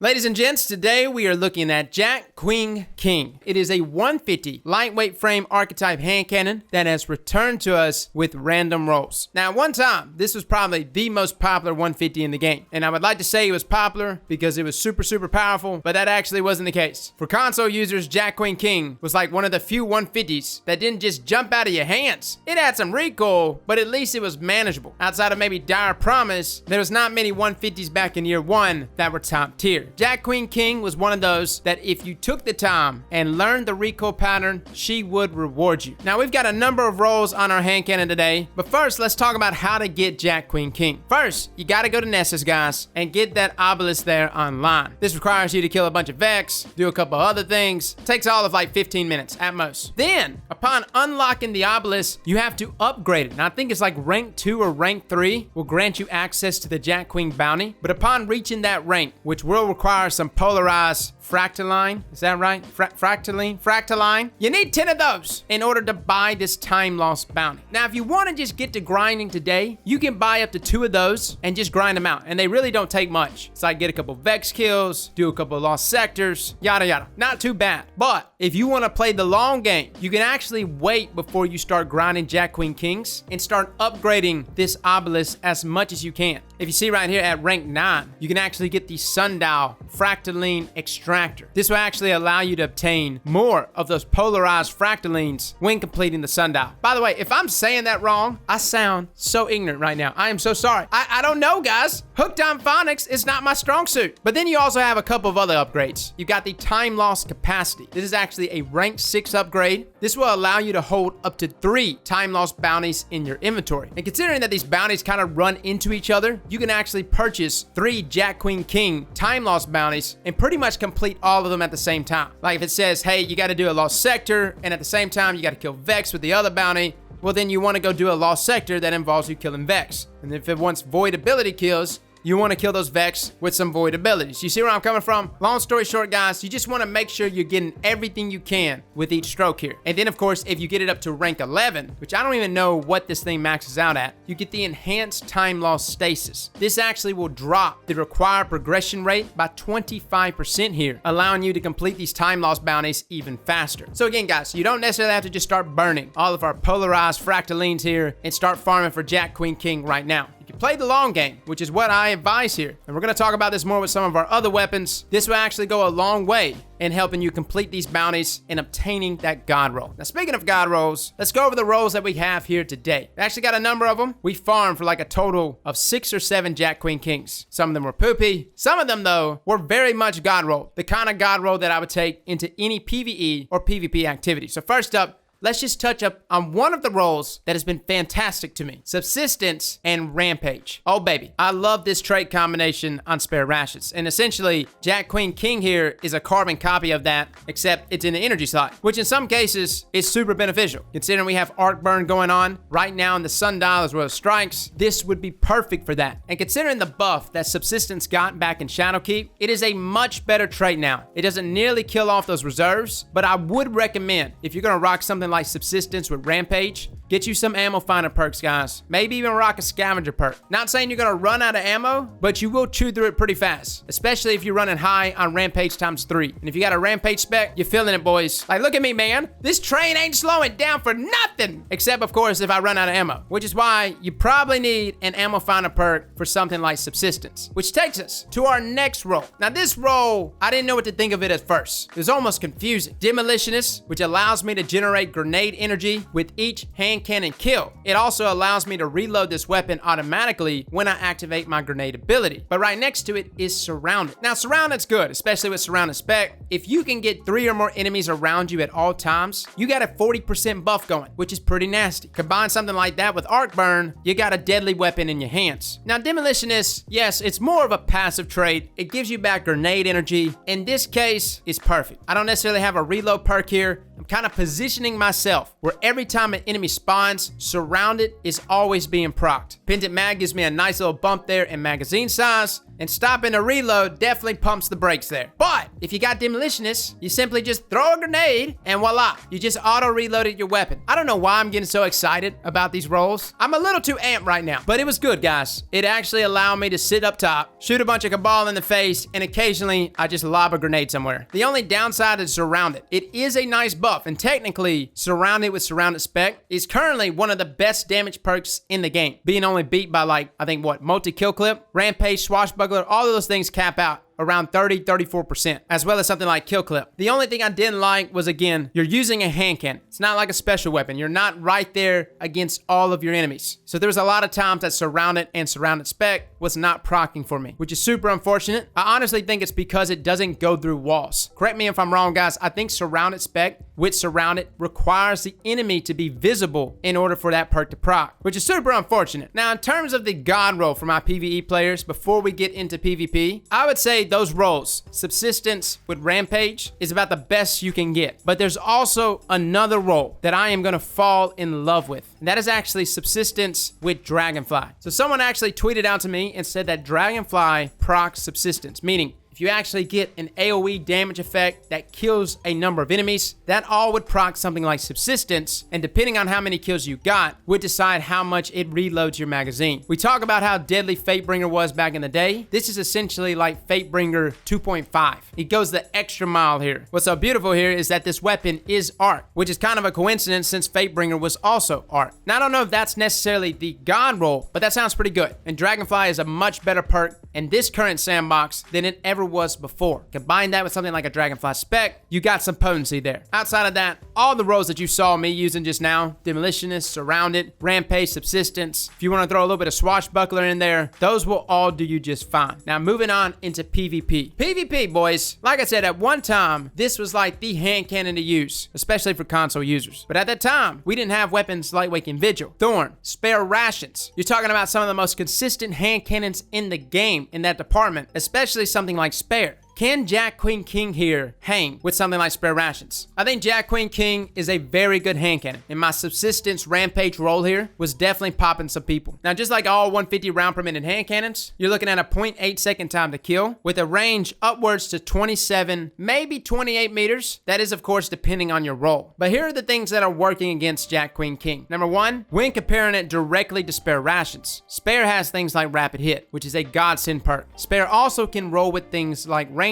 Ladies and gents, today we are looking at Jack Queen King. It is a 150 lightweight frame archetype hand cannon that has returned to us with random rolls. Now, at one time, this was probably the most popular 150 in the game, and I would like to say it was popular because it was super powerful, but that actually wasn't the case. For console users, Jack Queen King was like one of the few 150s that didn't just jump out of your hands. It had some recoil, but at least it was manageable. Outside of maybe Dire Promise, there was not many 150s back in year one that were top tier. Jack Queen King was one of those that if you took the time and learned the recoil pattern, she would reward you. Now, we've got a number of rolls on our hand cannon today, but first, let's talk about how to get Jack Queen King. First, you gotta go to Nessus, guys, and get that obelisk there online. This requires you to kill a bunch of Vex, do a couple other things. It takes all of like 15 minutes at most. Then, upon unlocking the obelisk, you have to upgrade it. Now, I think it's like rank 2 or rank 3 will grant you access to the Jack Queen bounty, but upon reaching that rank, which will require some polarized fractaline, is that right? Fractaline. You need 10 of those in order to buy this time lost bounty. Now, if you want to just get to grinding today, you can buy up to 2 of those and just grind them out, and they really don't take much. So I get a couple Vex kills, do a couple of lost sectors, yada yada. Not too bad. But if you want to play the long game, you can actually wait before you start grinding Jack Queen Kings and start upgrading this obelisk as much as you can. If you see right here at rank 9, you can actually get the Sundial Fractaline Extractor. This will actually allow you to obtain more of those polarized fractalines when completing the Sundial. By the way, if I'm saying that wrong, I sound so ignorant right now. I am so sorry. I don't know, guys. Hooked on phonics is not my strong suit. But then you also have a couple of other upgrades. You've got the Time Lost Capacity. This is actually a rank 6 upgrade. This will allow you to hold up to 3 Time Lost bounties in your inventory. And considering that these bounties kind of run into each other, you can actually purchase 3 Jack Queen King Time Lost bounties and pretty much complete all of them at the same time. Like if it says, hey, you got to do a lost sector, and at the same time, you got to kill Vex with the other bounty, well, then you want to go do a lost sector that involves you killing Vex. And if it wants void ability kills, you want to kill those Vex with some void abilities. You see where I'm coming from? Long story short, guys, you just want to make sure you're getting everything you can with each stroke here. And then, of course, if you get it up to rank 11, which I don't even know what this thing maxes out at, you get the Enhanced Time Lost Stasis. This actually will drop the required progression rate by 25% here, allowing you to complete these time lost bounties even faster. So again, guys, you don't necessarily have to just start burning all of our polarized fractalines here and start farming for Jack Queen King right now. You play the long game, which is what I advise here. And we're going to talk about this more with some of our other weapons. This will actually go a long way in helping you complete these bounties and obtaining that God roll. Now, speaking of God rolls, let's go over the rolls that we have here today. We actually got a number of them. We farmed for like a total of 6 or 7 Jack Queen Kings. Some of them were poopy. Some of them, though, were very much God roll. The kind of God roll that I would take into any PvE or PvP activity. So first up, let's just touch up on one of the roles that has been fantastic to me. Subsistence and Rampage. Oh, baby. I love this trait combination on Spare Rations. And essentially, Jack Queen King here is a carbon copy of that, except it's in the energy slot, which in some cases is super beneficial. Considering we have arc burn going on right now in the Sundial as well as strikes, this would be perfect for that. And considering the buff that Subsistence got back in Shadowkeep, it is a much better trait now. It doesn't nearly kill off those reserves, but I would recommend, if you're gonna rock something like Subsistence with Rampage, get you some ammo finder perks, guys. Maybe even rock a scavenger perk. Not saying you're gonna run out of ammo, but you will chew through it pretty fast, especially if you're running high on Rampage ×3. And if you got a Rampage spec, you're feeling it, boys. Like, look at me, man. This train ain't slowing down for nothing, except of course if I run out of ammo, which is why you probably need an ammo finder perk for something like Subsistence, which takes us to our next role. Now, this role, I didn't know what to think of it at first. It was almost confusing. Demolitionists, which allows me to generate grenade energy with each hand cannon kill. It also allows me to reload this weapon automatically when I activate my grenade ability. But right next to it is Surrounded. Now, Surrounded's good, especially with Surrounded spec. If you can get 3 or more enemies around you at all times, you got a 40% buff going, which is pretty nasty. Combine something like that with Arc Burn, you got a deadly weapon in your hands. Now, Demolitionist, yes, it's more of a passive trait. It gives you back grenade energy. In this case, it's perfect. I don't necessarily have a reload perk here. I'm kind of positioning myself where every time an enemy spawns, Surrounded is always being procced. Pendant Mag gives me a nice little bump there in magazine size, and stopping a reload definitely pumps the brakes there. But if you got Demolitionists, you simply just throw a grenade and voila, you just auto-reloaded your weapon. I don't know why I'm getting so excited about these rolls. I'm a little too amped right now, but it was good, guys. It actually allowed me to sit up top, shoot a bunch of Cabal in the face, and occasionally I just lob a grenade somewhere. The only downside is Surrounded. It is a nice buff, and technically, Surrounded with Surrounded Spec is currently one of the best damage perks in the game, being only beat by like, I think what, multi-kill clip, Rampage, Swashbuckler, all of those things cap out around 30-34%, as well as something like Kill Clip. The only thing I didn't like was, again, you're using a hand cannon. It's not like a special weapon. You're not right there against all of your enemies. So there was a lot of times that Surrounded and Surrounded Spec was not proccing for me, which is super unfortunate. I honestly think it's because it doesn't go through walls. Correct me if I'm wrong, guys. I think Surrounded Spec with Surrounded requires the enemy to be visible in order for that perk to proc, which is super unfortunate. Now, in terms of the God roll for my PvE players, before we get into PvP, I would say those rolls, Subsistence with Rampage, is about the best you can get. But there's also another roll that I am going to fall in love with. And that is actually Subsistence with Dragonfly. So someone actually tweeted out to me and said that Dragonfly procs Subsistence, meaning if you actually get an AoE damage effect that kills a number of enemies, that all would proc something like Subsistence, and depending on how many kills you got, would decide how much it reloads your magazine. We talk about how deadly Fatebringer was back in the day. This is essentially like Fatebringer 2.5. It goes the extra mile here. What's so beautiful here is that this weapon is art, which is kind of a coincidence since Fatebringer was also art. Now, I don't know if that's necessarily the God roll, but that sounds pretty good. And Dragonfly is a much better perk in this current sandbox than it ever was before. Combine that with something like a Dragonfly Spec, you got some potency there. Outside of that, all the rolls that you saw me using just now, Demolitionists, Surrounded, Rampage, Subsistence, if you want to throw a little bit of Swashbuckler in there, those will all do you just fine. Now, moving on into PvP. PvP, boys, like I said, at one time, this was like the hand cannon to use, especially for console users. But at that time, we didn't have weapons like Waking Vigil, Thorn, Spare Rations. You're talking about some of the most consistent hand cannons in the game in that department, especially something like Spare. Can Jack Queen King here hang with something like Spare Rations? I think Jack Queen King is a very good hand cannon, and my Subsistence Rampage roll here was definitely popping some people. Now, just like all 150 round per minute hand cannons, you're looking at a 0.8 second time to kill with a range upwards to 27, maybe 28 meters. That is, of course, depending on your roll. But here are the things that are working against Jack Queen King. Number one, when comparing it directly to Spare Rations, Spare has things like Rapid Hit, which is a godsend perk. Spare also can roll with things like Rangefinder.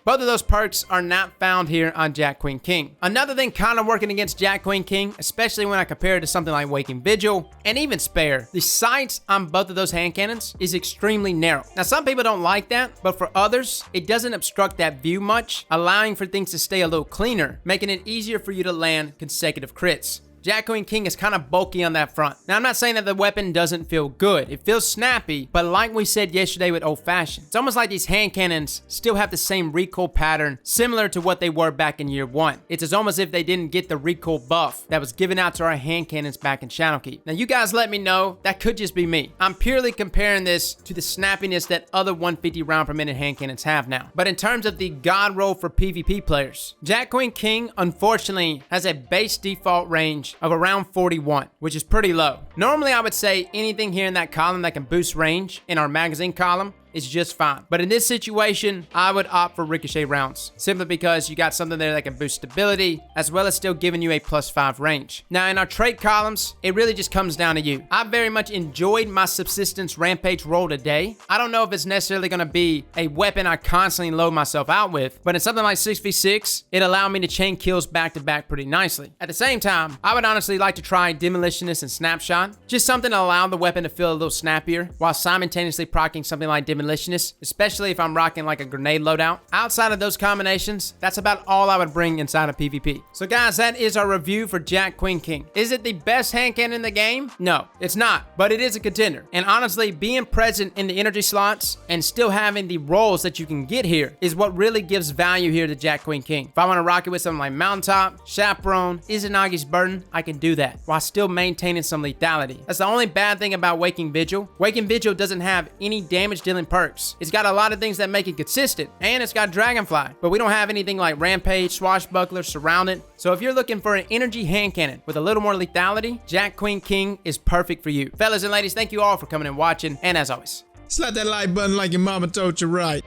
Both of those perks are not found here on Jack Queen King. Another thing kind of working against Jack Queen King, especially when I compare it to something like Waking Vigil and even Spare, the sights on both of those hand cannons is extremely narrow. Now, some people don't like that, but for others, it doesn't obstruct that view much, allowing for things to stay a little cleaner, making it easier for you to land consecutive crits. Jack Queen King is kind of bulky on that front. Now, I'm not saying that the weapon doesn't feel good. It feels snappy, but like we said yesterday with Old Fashioned, it's almost like these hand cannons still have the same recoil pattern similar to what they were back in year one. It's almost as if they didn't get the recoil buff that was given out to our hand cannons back in Shadowkeep. Now, you guys let me know. That could just be me. I'm purely comparing this to the snappiness that other 150 round per minute hand cannons have now. But in terms of the God roll for PvP players, Jack Queen King, unfortunately, has a base default range of around 41, which is pretty low. Normally, I would say anything here in that column that can boost range in our magazine column is just fine. But in this situation, I would opt for ricochet rounds, simply because you got something there that can boost stability, as well as still giving you a +5 range. Now, in our trait columns, it really just comes down to you. I very much enjoyed my Subsistence Rampage roll today. I don't know if it's necessarily going to be a weapon I constantly load myself out with, but in something like 6v6, it allowed me to chain kills back to back pretty nicely. At the same time, I would honestly like to try Demolitionist and Snapshot, just something to allow the weapon to feel a little snappier, while simultaneously proccing something like Demolitionists, especially if I'm rocking like a grenade loadout. Outside of those combinations, that's about all I would bring inside of PvP. So guys, that is our review for Jack Queen King. Is it the best hand cannon in the game? No, it's not, but it is a contender. And honestly, being present in the energy slots and still having the rolls that you can get here is what really gives value here to Jack Queen King. If I want to rock it with something like Mountaintop, Chaperone, Izanagi's Burden, I can do that while still maintaining some lethality. That's the only bad thing about Waking Vigil. Waking Vigil doesn't have any damage dealing decent perks. It's got a lot of things that make it consistent, and it's got Dragonfly, but we don't have anything like Rampage, Swashbuckler, Surrounded. So if you're looking for an energy hand cannon with a little more lethality, Jack, Queen, King is perfect for you. Fellas and ladies, thank you all for coming and watching, and as always, slap that like button like your mama told you right.